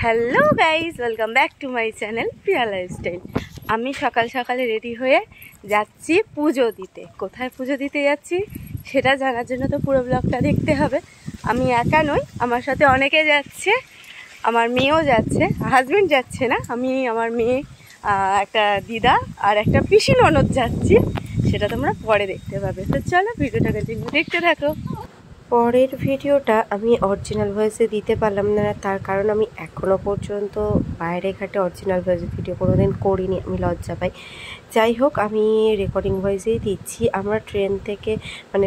Hello guys, welcome back to my channel Priya lifestyle. আমি সকাল সকালে রেডি হয়ে যাচ্ছি পুজো দিতে। কোথায় পুজো দিতে যাচ্ছি সেটা জানার জন্য তো পুরো ব্লগটা দেখতে হবে। আমি একা নই, আমার সাথে অনেকে যাচ্ছে, আমার মেয়েও যাচ্ছে, হাজব্যান্ড যাচ্ছে না, আমি, আমার মেয়ে, একটা দিদা আর একটা পিসি ননদ যাচ্ছি। সেটা তোমরা পরে দেখতে পাবে। তো চলো ভিডিওটা কন্টিনিউ দেখতে থাকো। পরের ভিডিওটা আমি অরিজিনাল ভয়েসে দিতে পারলাম না, তার কারণ আমি এখনও পর্যন্ত বাইরে ঘাটে অরিজিনাল ভয়েসে ভিডিও কোনোদিন করিনি, আমি লজ্জা পাই। যাই হোক, আমি রেকর্ডিং ভয়েসেই দিচ্ছি। আমরা ট্রেন থেকে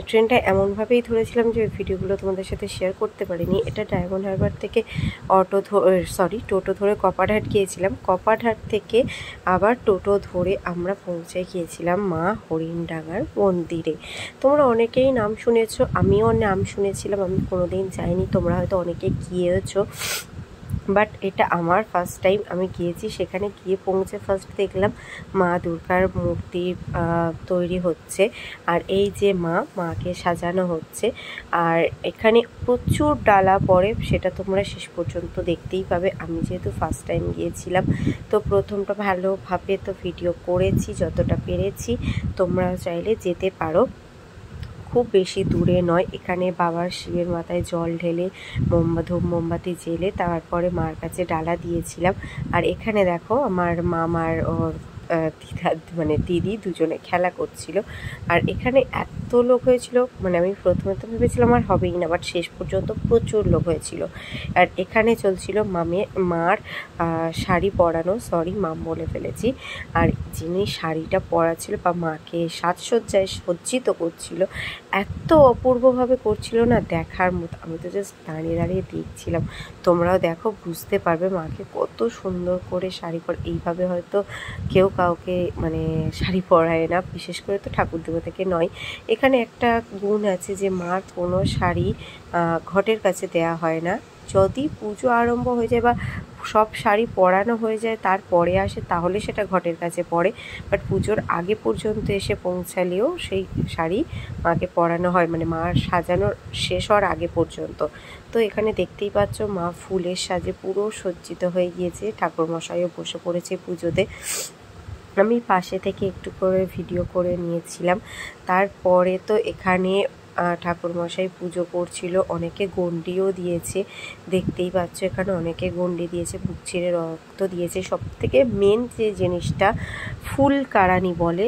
ট্রেনটা এমনভাবেই ধরেছিলাম যে ভিডিওগুলো তোমাদের সাথে শেয়ার করতে পারিনি। এটা ডায়মন্ড হারবার থেকে টোটো ধরে কপারহাট গিয়েছিলাম। কপারহাট থেকে আবার টোটো ধরে আমরা পৌঁছে গিয়েছিলাম মা হরিণডাঙ্গার মন্দিরে। তোমরা অনেকেই নাম শুনেছো, আমিও নাম শুনেছিলাম, আমি কোনোদিন যাইনি, তোমরা হয়তো অনেকে গিয়েছো, বাট এটা আমার ফার্স্ট টাইম আমি গিয়েছি। সেখানে গিয়ে পৌঁছে ফার্স্ট দেখলাম মা দুর্গার মূর্তি তৈরি হচ্ছে, আর এই যে মাকে সাজানো হচ্ছে। আর এখানে প্রচুর ডালা পড়ে, সেটা তোমরা শেষ পর্যন্ত দেখতেই পাবে। আমি যেহেতু ফার্স্ট টাইম গিয়েছিলাম, তো প্রথমটা ভালোভাবে তো ভিডিও করেছি যতটা পেরেছি। তোমরা চাইলে যেতে পারো, খুব বেশি দূরে নয়। এখানে বাবার শিবের মাথায় জল ঢেলে মোমবাতি জেলে তারপরে মার কাছে ডালা দিয়েছিলাম। আর এখানে দেখো আমার মামার ওর দিদি দুজনে খেলা করছিল। আর এখানে এত লোক হয়েছিল, আমি প্রথমে তো ভেবেছিলাম আর হবেই না, বাট শেষ পর্যন্ত প্রচুর লোক হয়েছিল। আর এখানে চলছিল মার শাড়ি পরানো, মাম বলে ফেলেছি। আর যিনি শাড়িটা পরাছিল বা মাকে সাজসজ্জায় সজ্জিত করছিল, এত অপূর্বভাবে করছিল না, দেখার মতো। আমি তো জাস্ট দাঁড়িয়ে দাঁড়িয়ে দেখছিলাম। তোমরাও দেখো, বুঝতে পারবে মাকে কত সুন্দর করে শাড়ি পরে। এইভাবে হয়তো কেউ কাউকে শাড়ি পরায় না, বিশেষ করে তো ঠাকুর দেবতাকে নয়। এখানে একটা গুণ আছে যে মার কোনো শাড়ি ঘটের কাছে দেয়া হয় না। যদি পুজো আরম্ভ হয়ে যায় বা সব শাড়ি পরানো হয়ে যায় তারপরে আসে, তাহলে সেটা ঘটের কাছে পড়ে। বাট পুজোর আগে পর্যন্ত এসে পৌঁছালেও সেই শাড়ি মাকে পরানো হয়, মার সাজানোর শেষ হওয়ার আগে পর্যন্ত। তো এখানে দেখতেই পাচ্ছ মা ফুলের সাজে পুরো সজ্জিত হয়ে গিয়েছে। ঠাকুরমশাইও বসে পড়েছে পুজোতে। আমি পাশে থেকে একটু করে ভিডিও করে নিয়েছিলাম। তারপরে তো এখানে ঠাকুরমশাই পুজো করছিল, অনেকে গন্ডিও দিয়েছে, দেখতেই পাচ্ছ এখানে অনেকে গন্ডি দিয়েছে, বুক ছিঁড়ে রক্ত দিয়েছে। সব থেকে মেন যে জিনিসটা ফুল কারানি বলে,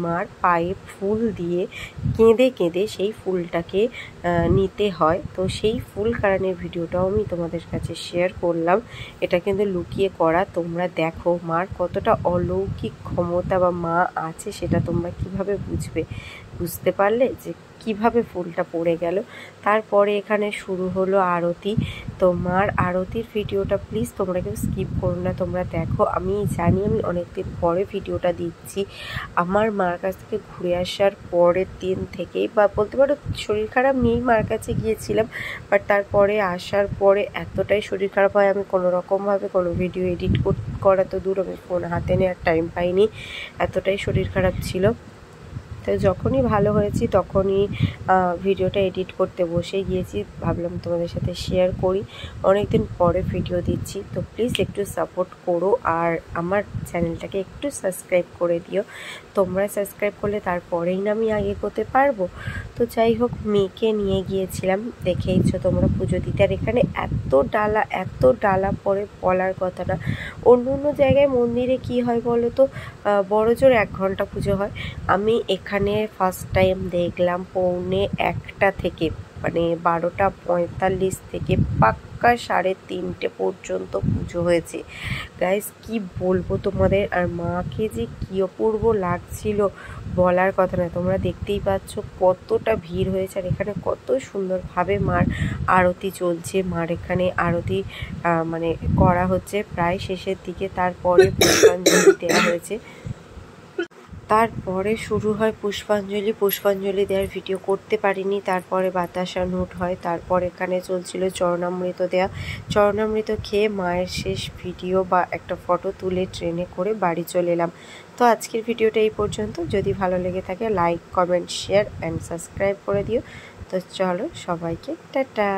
মার পায়ে ফুল দিয়ে কেঁদে কেঁদে সেই ফুলটাকে নিতে হয়। তো সেই ফুল কারানির ভিডিওটাও আমি তোমাদের কাছে শেয়ার করলাম। এটা কিন্তু লুকিয়ে করা, তোমরা দেখো মার কতটা অলৌকিক ক্ষমতা বা মা আছে, সেটা তোমরা কিভাবে বুঝতে পারলে যে কিভাবে ফুলটা পড়ে গেল। তারপরে এখানে শুরু হলো আরতি। তো মার আরতির ভিডিওটা প্লিজ তোমরা কেউ স্কিপ করো না, তোমরা দেখো। আমি জানি আমি অনেকদিন পরে ভিডিওটা দিচ্ছি। আমার মার কাছ থেকে ঘুরে আসার পরের দিন থেকেই, বা বলতে পারো শরীর খারাপ নিয়েই মার কাছে গিয়েছিলাম, বাট তারপরে আসার পরে এতটাই শরীর খারাপ হয়, আমি কোনো রকমভাবে কোনো ভিডিও এডিট করা তো দূর, আমি ফোন হাতে নেওয়ার টাইম পাইনি, এতটাই শরীর খারাপ ছিল। তো যখনই ভালো হয়েছি তখনই ভিডিওটা এডিট করতে বসে গিয়েছি, ভাবলাম তোমাদের সাথে শেয়ার করি। অনেক দিন পরে ভিডিও দিচ্ছি, তো প্লিজ একটু সাপোর্ট করো, আর আমার চ্যানেলটাকে একটু সাবস্ক্রাইব করে দিও। তোমরা সাবস্ক্রাইব করলে তারপরেই না আমি আগে করতে পারবো। তো যাই হোক, মেয়েকে নিয়ে গিয়েছিলাম, দেখেইছো তোমরা পুজো দিতে। আর এখানে এত ডালা পরে বলার কথা না। অন্য অন্য জায়গায় মন্দিরে কি হয় বলো তো, বড় জোর 1 ঘন্টা পুজো হয়। আমি এখানে ফার্স্ট টাইম দেখলাম 1:45 থেকে 12:45 থেকে পাক্কা 3:30 পর্যন্ত পুজো হয়েছে। গাইস কি বলবো তোমাদের, আর মাকে যে কি অপূর্ব লাগছিল বলার কথা না। তোমরা দেখতেই পাচ্ছ কতটা ভিড় হয়েছে, আর এখানে কত সুন্দরভাবে মার আরতি চলছে। মার এখানে আরতি করা হচ্ছে প্রায় শেষের দিকে। তারপরে পুষ্পাঞ্জলি দেওয়া হয়েছে, তারপরে শুরু হয় পুষ্পাঞ্জলি দেওয়ার ভিডিও করতে পারিনি। তারপরে বাতাসা নোট হয়, তারপর এখানে চলছিল চরণামৃত দেওয়া। চরণামৃত খেয়ে মায়ের শেষ ভিডিও বা একটা ফটো তুলে ট্রেনে করে বাড়ি চলে এলাম। তো আজকের ভিডিওটা এই পর্যন্ত। যদি ভালো লেগে থাকে like, comment, share and subscribe করে দিও। তো চলো সবাইকে টাটা।